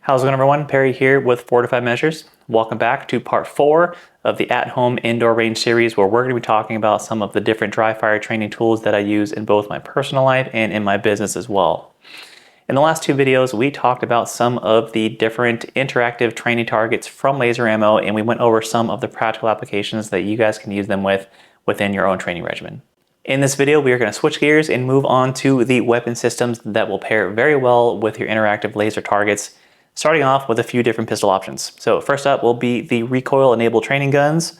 How's it going, everyone? Perry here with Fortified Measures. Welcome back to part 4 of the at-home indoor range series, where we're going to be talking about some of the different dry fire training tools that I use in both my personal life and in my business as well. In the last 2 videos, we talked about some of the different interactive training targets from laser ammo, and we went over some of the practical applications that you guys can use them within your own training regimen. In this video, we are going to switch gears and move on to the weapon systems that will pair very well with your interactive laser targets, starting off with a few different pistol options. So first up will be the Recoil Enabled training guns.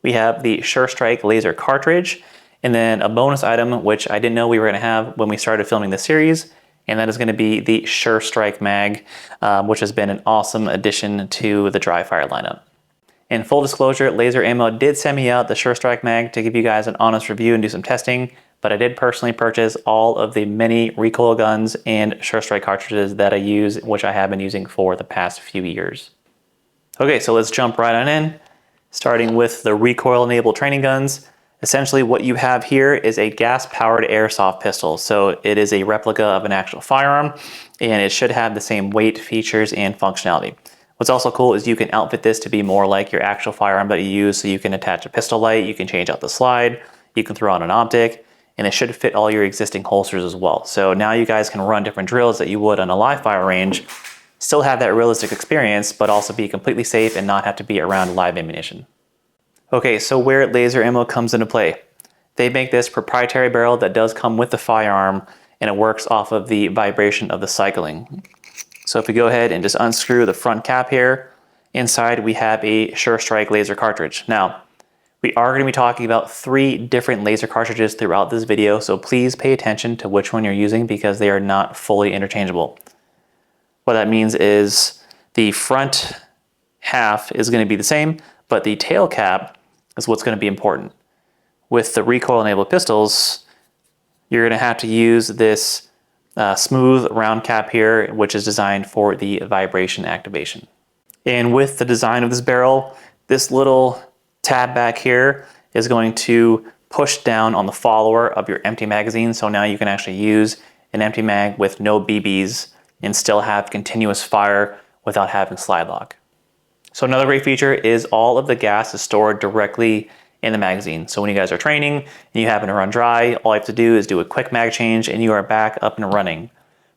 We have the SureStrike Laser Cartridge, and then a bonus item, which I didn't know we were going to have when we started filming the series, and that is going to be the SureStrike Mag, which has been an awesome addition to the dry fire lineup. In full disclosure, Laser Ammo did send me out the SureStrike Mag to give you guys an honest review and do some testing, but I did personally purchase all of the many recoil guns and SureStrike cartridges that I use, which I have been using for the past few years. Okay, so let's jump right on in, starting with the Recoil Enabled training guns. Essentially what you have here is a gas-powered airsoft pistol. So it is a replica of an actual firearm, and it should have the same weight, features, and functionality. What's also cool is you can outfit this to be more like your actual firearm that you use, so you can attach a pistol light, you can change out the slide, you can throw on an optic, and it should fit all your existing holsters as well. So now you guys can run different drills that you would on a live fire range, still have that realistic experience, but also be completely safe and not have to be around live ammunition. Okay, so where laser ammo comes into play. They make this proprietary barrel that does come with the firearm, and it works off of the vibration of the cycling. So if we go ahead and just unscrew the front cap here, inside we have a SureStrike laser cartridge. Now, we are going to be talking about 3 different laser cartridges throughout this video, so please pay attention to which one you're using because they are not fully interchangeable. What that means is the front half is going to be the same, but the tail cap is what's going to be important. With the Recoil Enabled pistols, you're going to have to use this smooth round cap here, which is designed for the vibration activation. And with the design of this barrel, this little tab back here is going to push down on the follower of your empty magazine, so now you can actually use an empty mag with no BBs and still have continuous fire without having slide lock. So another great feature is all of the gas is stored directly in the magazine. So when you guys are training and you happen to run dry, all you have to do is do a quick mag change and you are back up and running.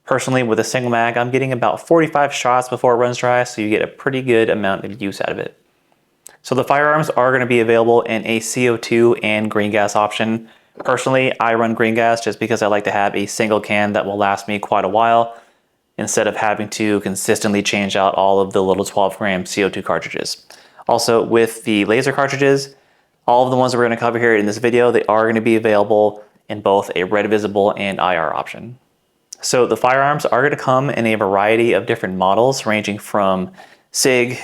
Personally, with a single mag, I'm getting about 45 shots before it runs dry, so you get a pretty good amount of use out of it. So the firearms are going to be available in a CO2 and green gas option. Personally, I run green gas just because I like to have a single can that will last me quite a while instead of having to consistently change out all of the little 12-gram CO2 cartridges. Also, with the laser cartridges, all of the ones that we're going to cover here in this video, they are going to be available in both a red visible and IR option. So the firearms are going to come in a variety of different models ranging from SIG,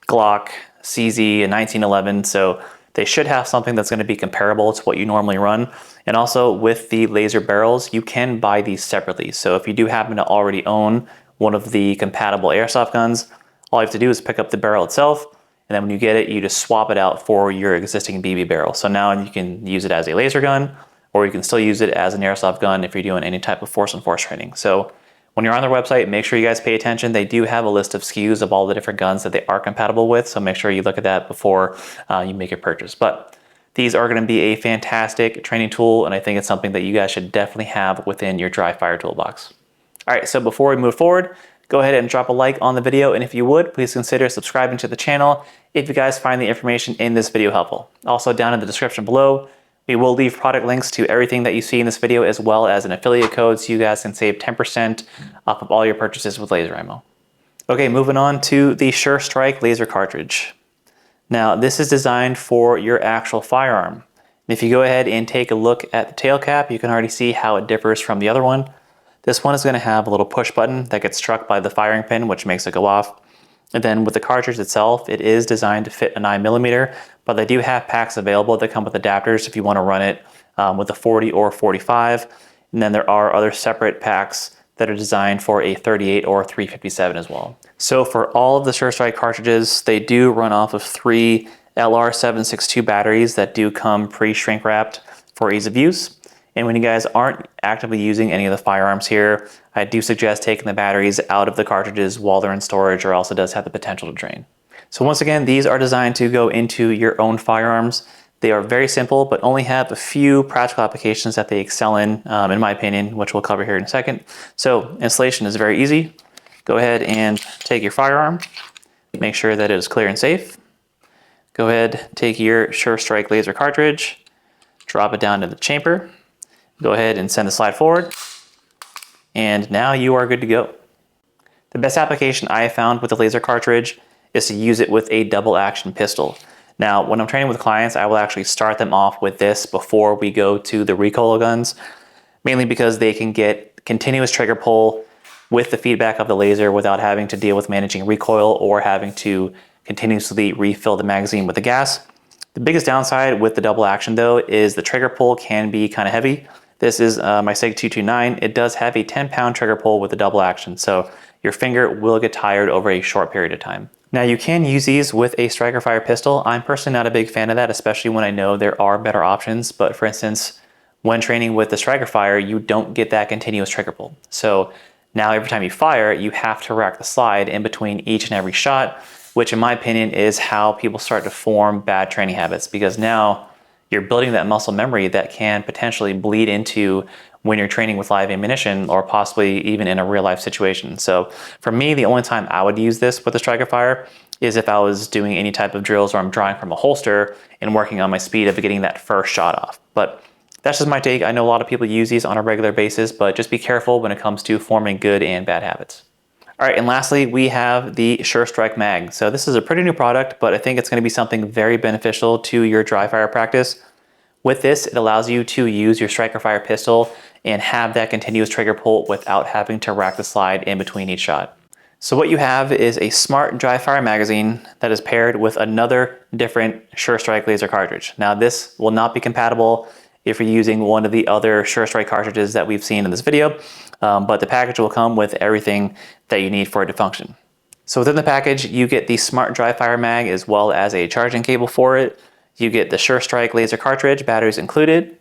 Glock, CZ, and 1911, so they should have something that's going to be comparable to what you normally run. And also with the laser barrels, you can buy these separately. So if you do happen to already own one of the compatible airsoft guns, all you have to do is pick up the barrel itself, and then when you get it, you just swap it out for your existing BB barrel. So now you can use it as a laser gun, or you can still use it as an airsoft gun if you're doing any type of force on force training. So when you're on their website, make sure you guys pay attention. They do have a list of SKUs of all the different guns that they are compatible with, so make sure you look at that before you make your purchase. But these are going to be a fantastic training tool, and I think it's something that you guys should definitely have within your dry fire toolbox. All right, so before we move forward, go ahead and drop a like on the video, and if you would, please consider subscribing to the channel if you guys find the information in this video helpful. Also, down in the description below, we will leave product links to everything that you see in this video, as well as an affiliate code so you guys can save 10% off of all your purchases with laser ammo. Okay, moving on to the SureStrike Laser Cartridge. Now, this is designed for your actual firearm. And if you go ahead and take a look at the tail cap, you can already see how it differs from the other one. This one is going to have a little push button that gets struck by the firing pin, which makes it go off. And then with the cartridge itself, it is designed to fit a 9mm, but they do have packs available that come with adapters if you want to run it with a 40 or 45. And then there are other separate packs that are designed for a 38 or 357 as well. So for all of the SureStrike cartridges, they do run off of 3 LR762 batteries that do come pre-shrink wrapped for ease of use. And when you guys aren't actively using any of the firearms here, I do suggest taking the batteries out of the cartridges while they're in storage, or else it does have the potential to drain. So once again, these are designed to go into your own firearms. They are very simple, but only have a few practical applications that they excel in my opinion, which we'll cover here in a second. So installation is very easy. Go ahead and take your firearm, make sure that it is clear and safe. Go ahead, take your SureStrike Laser Cartridge, drop it down to the chamber. Go ahead and send the slide forward. And now you are good to go. The best application I have found with the laser cartridge is to use it with a double action pistol. Now, when I'm training with clients, I will actually start them off with this before we go to the recoil guns, mainly because they can get continuous trigger pull with the feedback of the laser without having to deal with managing recoil or having to continuously refill the magazine with the gas. The biggest downside with the double action though is the trigger pull can be kind of heavy. This is my SIG 229. It does have a 10-pound trigger pull with the double action, so your finger will get tired over a short period of time. Now you can use these with a striker fire pistol. I'm personally not a big fan of that, especially when I know there are better options. But for instance, when training with the striker fire, you don't get that continuous trigger pull. So now every time you fire, you have to rack the slide in between each and every shot, which in my opinion is how people start to form bad training habits, because now you're building that muscle memory that can potentially bleed into when you're training with live ammunition or possibly even in a real life situation. So for me, the only time I would use this with the striker fire is if I was doing any type of drills where I'm drawing from a holster and working on my speed of getting that first shot off. But that's just my take. I know a lot of people use these on a regular basis, but just be careful when it comes to forming good and bad habits. All right, and lastly, we have the SureStrike Mag. So this is a pretty new product, but I think it's gonna be something very beneficial to your dry fire practice. With this, it allows you to use your striker fire pistol and have that continuous trigger pull without having to rack the slide in between each shot. So what you have is a smart dry fire magazine that is paired with another different SureStrike laser cartridge. Now this will not be compatible if you're using one of the other SureStrike cartridges that we've seen in this video, but the package will come with everything that you need for it to function. So within the package, you get the smart dry fire mag as well as a charging cable for it. You get the SureStrike laser cartridge, batteries included,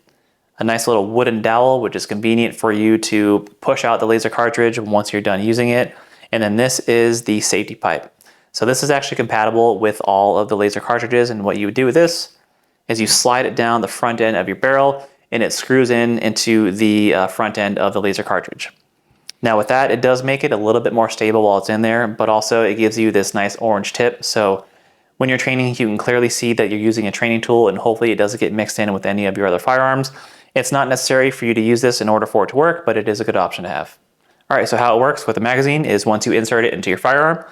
a nice little wooden dowel, which is convenient for you to push out the laser cartridge once you're done using it. And then this is the safety pipe. So this is actually compatible with all of the laser cartridges, and what you would do with this is you slide it down the front end of your barrel and it screws into the front end of the laser cartridge. Now with that, it does make it a little bit more stable while it's in there, but also it gives you this nice orange tip. So when you're training, you can clearly see that you're using a training tool, and hopefully it doesn't get mixed in with any of your other firearms. It's not necessary for you to use this in order for it to work, but it is a good option to have. All right, so how it works with the magazine is once you insert it into your firearm,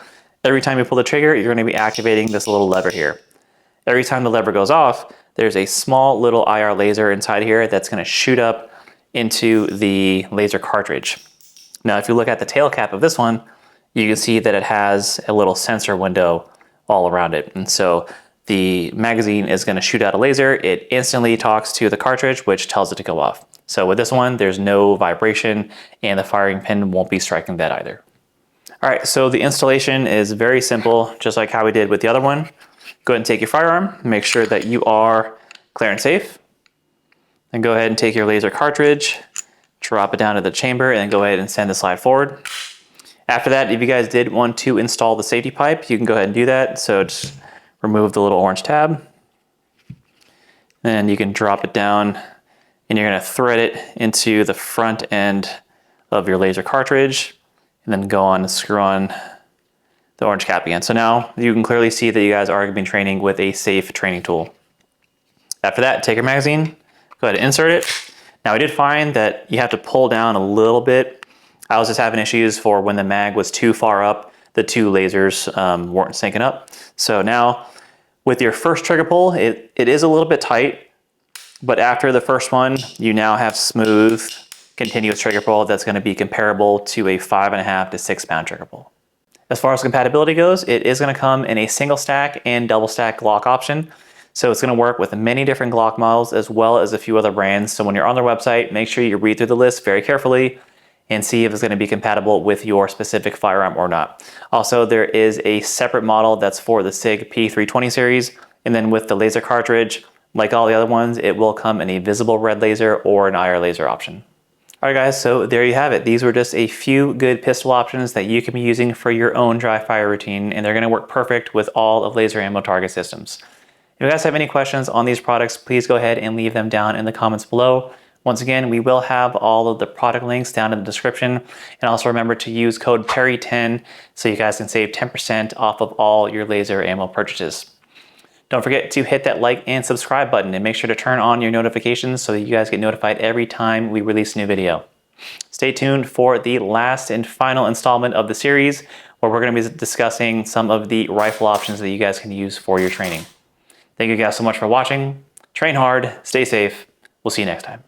every time you pull the trigger, you're gonna be activating this little lever here. Every time the lever goes off, there's a small little IR laser inside here that's gonna shoot up into the laser cartridge. Now, if you look at the tail cap of this one, you can see that it has a little sensor window all around it. And so the magazine is gonna shoot out a laser. It instantly talks to the cartridge, which tells it to go off. So with this one, there's no vibration and the firing pin won't be striking that either. All right, so the installation is very simple, just like how we did with the other one. Go ahead and take your firearm, make sure that you are clear and safe. Then go ahead and take your laser cartridge, drop it down to the chamber, and then go ahead and send the slide forward. After that, if you guys did want to install the safety pipe, you can go ahead and do that. So just remove the little orange tab. Then you can drop it down and you're gonna thread it into the front end of your laser cartridge and then go on and screw on the orange cap again. So now you can clearly see that you guys are gonna be training with a safe training tool. After that, take your magazine, go ahead and insert it. Now I did find that you have to pull down a little bit. I was just having issues for when the mag was too far up, the two lasers weren't syncing up. So now with your first trigger pull, it is a little bit tight, but after the first one, you now have smooth, continuous trigger pull that's gonna be comparable to a 5.5 to 6 pound trigger pull. As far as compatibility goes, it is gonna come in a single stack and double stack Glock option. So it's gonna work with many different Glock models as well as a few other brands. So when you're on their website, make sure you read through the list very carefully and see if it's gonna be compatible with your specific firearm or not. Also, there is a separate model that's for the SIG P320 series, and then with the laser cartridge, Like all the other ones, it will come in a visible red laser or an IR laser option. All right guys, so there you have it. These were just a few good pistol options that you can be using for your own dry fire routine, and they're gonna work perfect with all of laser ammo target systems. If you guys have any questions on these products, please go ahead and leave them down in the comments below. Once again, we will have all of the product links down in the description, and also remember to use code PERRY10 so you guys can save 10% off of all your laser ammo purchases. Don't forget to hit that like and subscribe button and make sure to turn on your notifications so that you guys get notified every time we release a new video. Stay tuned for the last and final installment of the series where we're going to be discussing some of the rifle options that you guys can use for your training. Thank you guys so much for watching. Train hard, stay safe. We'll see you next time.